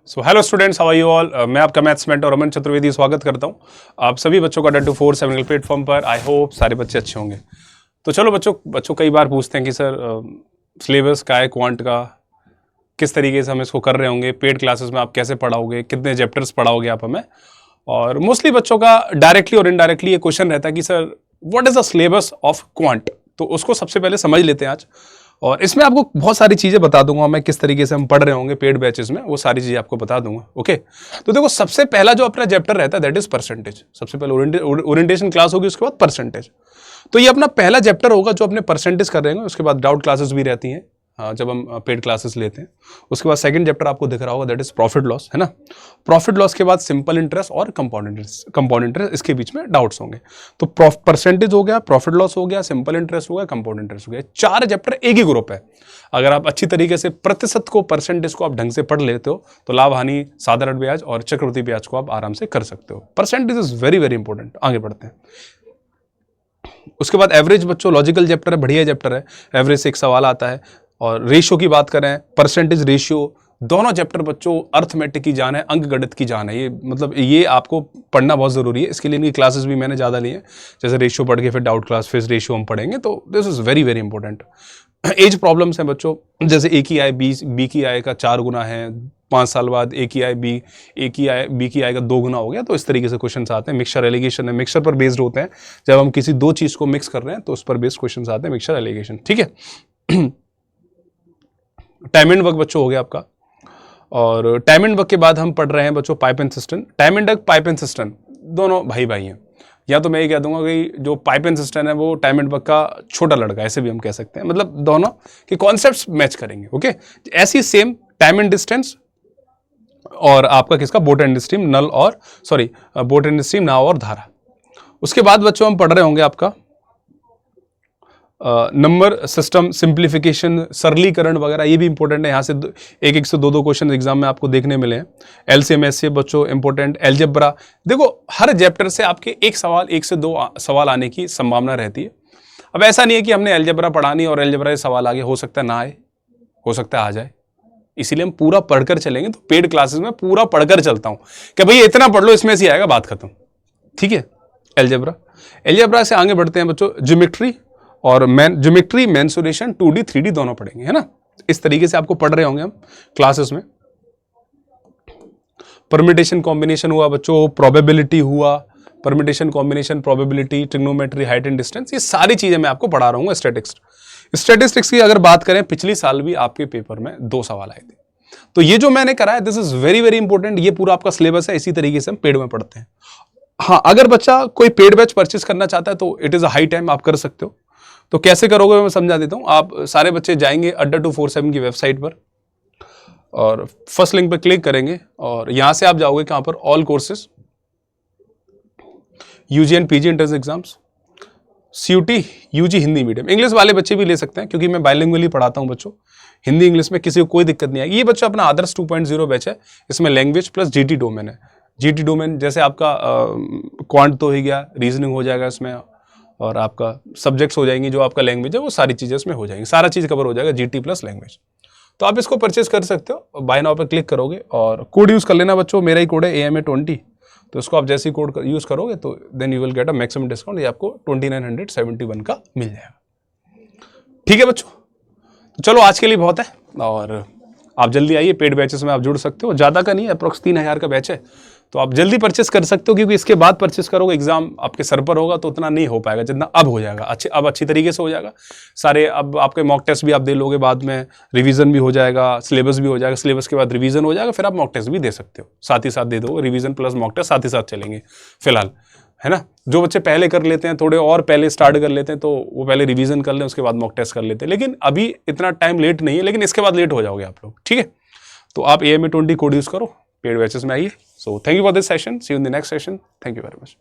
So hello students, how are you all. मैं आपका maths mentor Raman Chaturvedi स्वागत करता हूं आप सभी बच्चों का डट 247 प्लेटफॉर्म पर। आई होप सारे बच्चे अच्छे होंगे। तो चलो बच्चों कई बार पूछते हैं कि सर सिलेबस का है क्वांट का, किस तरीके से हम इसको कर रहे होंगे, पेड क्लासेस में आप कैसे पढ़ाओगे, कितने चैप्टर्स पढ़ाओगे आप हमें। और मोस्टली बच्चों का डायरेक्टली और इनडायरेक्टली ये क्वेश्चन रहता है कि sir what is the syllabus of quant. तो उसको सबसे पहले समझ लेते हैं आज, और इसमें आपको बहुत सारी चीजें बता दूंगा मैं, किस तरीके से हम पढ़ रहे होंगे पेड बैचेस में, वो सारी चीजें आपको बता दूंगा। ओके, तो देखो सबसे पहला जो अपना चैप्टर रहता है दैट इज परसेंटेज। सबसे पहले ओरिएंटेशन क्लास होगी, उसके बाद परसेंटेज। तो ये अपना पहला चैप्टर होगा जो अपने परसेंटेज कर रहे हैं। उसके बाद डाउट क्लासेस भी रहती हैं जब हम पेड क्लासेस लेते हैं। उसके बाद सेकंड चैप्टर आपको दिख रहा होगा दैट इज प्रॉफिट लॉस, है ना। प्रॉफिट लॉस के बाद सिंपल इंटरेस्ट और कंपाउंड इंटरेस्ट, इसके बीच में डाउट्स होंगे। तो परसेंटेज हो गया, प्रॉफिट लॉस हो गया, सिंपल इंटरेस्ट हो गया, कंपाउंड इंटरेस्ट हो गया। चार चैप्टर एक ही ग्रुप है। अगर आप अच्छी तरीके से प्रतिशत को, परसेंटेज को आप ढंग से पढ़ लेते हो तो लाभ हानि, साधारण ब्याज और चक्रवृद्धि ब्याज को आप आराम से कर सकते हो। Percentage is very very important. आगे बढ़ते हैं। उसके बाद एवरेज बच्चों लॉजिकल चैप्टर है, बढ़िया चैप्टर है। एवरेज से एक सवाल आता है। और रेशियो की बात करें, परसेंटेज रेशियो, दोनों चैप्टर बच्चों अर्थमेटिक की जान है, अंक गणित की जान है। ये मतलब ये आपको पढ़ना बहुत जरूरी है। इसके लिए इनकी क्लासेस भी मैंने ज़्यादा ली है। जैसे रेशियो पढ़ के फिर डाउट क्लास, फिर रेशियो हम पढ़ेंगे। तो this is very very important. As problems हैं बच्चों, जैसे ए की आय बी की आय का 4 गुना है, 5 साल बाद ए की आय बी की आय का 2 गुना हो गया। तो इस तरीके से क्वेश्चन आते हैं। मिक्सचर एलिगेशन है, मिक्सचर पर बेस्ड होते हैं। जब हम किसी दो चीज़ को मिक्स कर रहे हैं तो उस पर बेस्ड क्वेश्चन आते हैं, मिक्सचर एलिगेशन। ठीक है। टाइम एंड वर्क बच्चों हो गया आपका। और टाइम एंड वर्क के बाद हम पढ़ रहे हैं बच्चों pipe and system. Time and work, pipe and system दोनों भाई भाई हैं। या तो मैं ये कह दूंगा कि जो पाइप एंड सिस्टम है वो टाइम एंड वर्क का छोटा लड़का, ऐसे भी हम कह सकते हैं। मतलब दोनों के कॉन्सेप्ट्स मैच करेंगे। ओके, ऐसी सेम टाइम एंड डिस्टेंस और आपका किसका, बोट एंड स्ट्रीम, नल और बोट एंड स्ट्रीम, नाव और धारा। उसके बाद बच्चों हम पढ़ रहे होंगे आपका नंबर सिस्टम, सिंप्लीफिकेशन, सरलीकरण वगैरह। ये भी इंपॉर्टेंट है। यहाँ से एक से दो क्वेश्चन एग्जाम में आपको देखने मिले हैं। एलसीएम एचसीएफ बच्चों इंपॉर्टेंट। अलजेब्रा, देखो हर चैप्टर से आपके एक से दो सवाल आने की संभावना रहती है। अब ऐसा नहीं है कि हमने अलजेब्रा पढ़ानी और अलजेब्रा से सवाल आगे हो सकता है ना आए, हो सकता है आ जाए। इसीलिए हम पूरा पढ़कर चलेंगे। तो पेड क्लासेस में पूरा पढ़कर चलता हूँ कि भाई इतना पढ़ लो, इसमें से आएगा, बात खत्म। ठीक है। अलजेब्रा से आगे बढ़ते हैं बच्चों। ज्योमेट्री और ज्योमेट्री, मेंसुरेशन, 2D 3D दोनों पढ़ेंगे, है ना। इस तरीके से आपको पढ़ रहे होंगे हम क्लासेस में। परम्यूटेशन कॉम्बिनेशन हुआ बच्चों, प्रोबेबिलिटी हुआ, permutation combination, probability, trigonometry, height and distance, ये सारी चीजें मैं आपको पढ़ा रहा हूँ। स्टैटिस्टिक्स की अगर बात करें, पिछली साल भी आपके पेपर में 2 सवाल आए थे। तो ये जो मैंने करा है this is very very important. ये पूरा आपका सिलेबस है। इसी तरीके से हम पेड में पढ़ते हैं। हाँ, अगर बच्चा कोई पेड बैच परचेस करना चाहता है तो it is a high time, आप कर सकते हो। तो कैसे करोगे मैं समझा देता हूं। आप सारे बच्चे जाएंगे अड्डा 247 की वेबसाइट पर और फर्स्ट लिंक पर क्लिक करेंगे और यहां से आप जाओगे कहां पर, all courses, UG and PG entrance exams, CUET, UG Hindi medium. English वाले बच्चे भी ले सकते हैं क्योंकि मैं बाइलिंगुअली पढ़ाता हूं बच्चों, हिंदी इंग्लिश में किसी को कोई दिक्कत नहीं आएगी। ये बच्चा अपना आदर्श 2.0 बैच है। इसमें लैंग्वेज प्लस जीटी डोमेन है। जीटी डोमेन जैसे आपका क्वांट तो हो गया, रीजनिंग हो जाएगा इसमें, और आपका सब्जेक्ट्स हो जाएंगी, जो आपका लैंग्वेज है वो सारी चीजें इसमें हो जाएंगी। सारा चीज कवर हो जाएगा, जीटी प्लस लैंग्वेज। तो आप इसको परचेज कर सकते हो। बाय नाउ पे क्लिक करोगे और कोड यूज कर लेना बच्चों। मेरा ही कोड है AMA20। तो इसको आप जैसे ही कोड यूज करोगे तो then you will get a maximum discount. ये आपको 2971 का मिल जाएगा। ठीक है बच्चों, तो चलो आज के लिए बहुत है। और आप जल्दी आइए, पेड बैचेस में आप जुड़ सकते हो। ज़्यादा का नहीं है, अप्रोक्स 3000 का बैच है। तो आप जल्दी परचेस कर सकते हो क्योंकि इसके बाद परचेस करोगे, एग्जाम आपके सर पर होगा तो उतना नहीं हो पाएगा जितना अब हो जाएगा। अब अच्छी तरीके से हो जाएगा सारे। अब आपके मॉक टेस्ट भी आप दे लोगे, बाद में रिवीजन भी हो जाएगा, सिलेबस भी हो जाएगा, सिलेबस के बाद रिवीजन हो जाएगा, फिर आप मॉक टेस्ट भी दे सकते हो, साथ ही साथ दे दो। रिवीजन प्लस मॉक टेस्ट साथ ही साथ चलेंगे फिलहाल, है ना। जो बच्चे पहले कर लेते हैं, थोड़े और पहले स्टार्ट कर लेते हैं, तो वो पहले रिवीजन कर लें, उसके बाद मॉक टेस्ट कर लेते हैं। लेकिन अभी इतना टाइम लेट नहीं है, लेकिन इसके बाद लेट हो जाओगे आप लोग। ठीक है, तो आप AMA20 कोड यूज करो, पेड बैचेस में आइए। So thank you for this session, see you in the next session. Thank you very much.